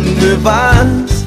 dónde vas.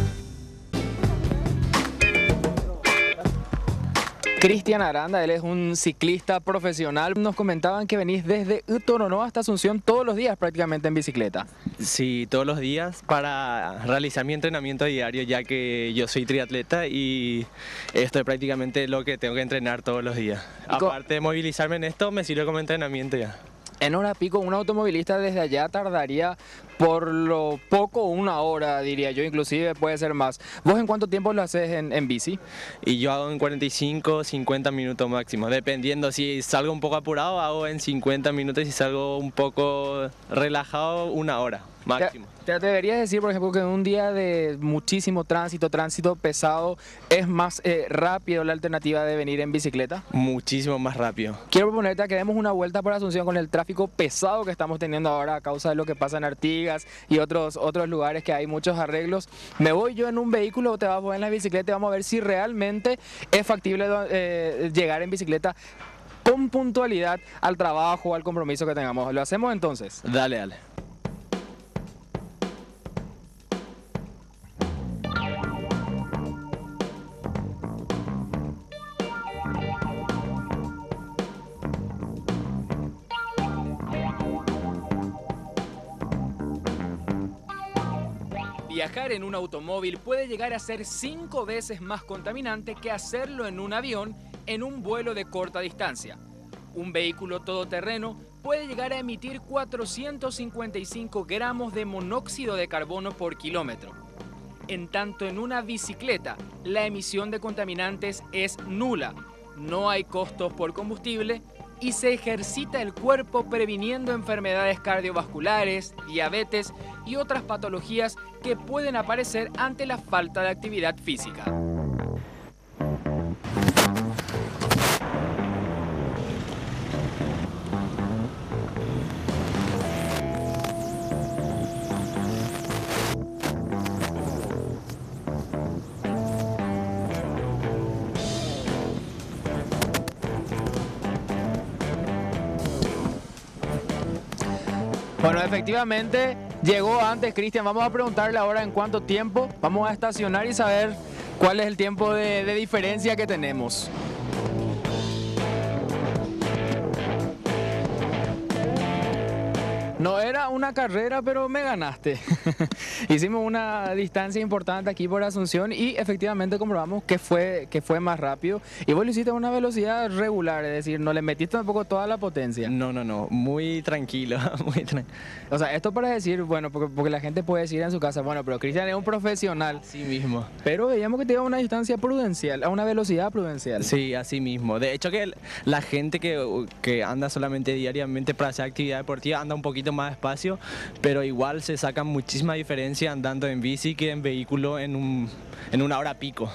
Cristian Aranda, él es un ciclista profesional. Nos comentaban que venís desde Utoronó hasta Asunción todos los días prácticamente en bicicleta. Sí, todos los días para realizar mi entrenamiento diario, ya que yo soy triatleta y esto es prácticamente lo que tengo que entrenar todos los días. Aparte de movilizarme en esto, me sirve como entrenamiento ya. En hora pico, un automovilista desde allá tardaría por lo poco 1 hora, diría yo, inclusive puede ser más. ¿Vos en cuánto tiempo lo haces en bici? Y yo hago en 45, 50 minutos máximo, dependiendo. Si salgo un poco apurado, hago en 50 minutos y si salgo un poco relajado, 1 hora máximo. ¿Te atreverías a decir, por ejemplo, que en un día de muchísimo tránsito pesado, es más rápido la alternativa de venir en bicicleta? Muchísimo más rápido. Quiero proponerte a que demos una vuelta por Asunción con el tráfico pesado que estamos teniendo ahora a causa de lo que pasa en Artigas y otros lugares que hay muchos arreglos. Me voy yo en un vehículo, te vas vos en la bicicleta y vamos a ver si realmente es factible llegar en bicicleta con puntualidad al trabajo o al compromiso que tengamos. ¿Lo hacemos entonces? Dale, dale. Viajar en un automóvil puede llegar a ser 5 veces más contaminante que hacerlo en un avión en un vuelo de corta distancia. Un vehículo todoterreno puede llegar a emitir 455 gramos de monóxido de carbono por kilómetro. En tanto, en una bicicleta, la emisión de contaminantes es nula. No hay costos por combustible y se ejercita el cuerpo previniendo enfermedades cardiovasculares, diabetes y otras patologías que pueden aparecer ante la falta de actividad física. Bueno, efectivamente llegó antes Cristian. Vamos a preguntarle ahora en cuánto tiempo. Vamos a estacionar y saber cuál es el tiempo de diferencia que tenemos. No era una carrera, pero me ganaste. Hicimos una distancia importante aquí por Asunción y efectivamente comprobamos que fue más rápido. Y vos lo hiciste a una velocidad regular, es decir, no le metiste tampoco toda la potencia. No, muy tranquilo, muy tranquilo. O sea, esto para decir, bueno, porque la gente puede decir en su casa, bueno, pero Cristian es un profesional. Así mismo. Pero veíamos que te iba a una distancia prudencial, a una velocidad prudencial. Sí, así mismo. De hecho que la gente que anda solamente diariamente para hacer actividad deportiva anda un poquito más despacio, pero igual se saca muchísima diferencia andando en bici que en vehículo en una hora pico.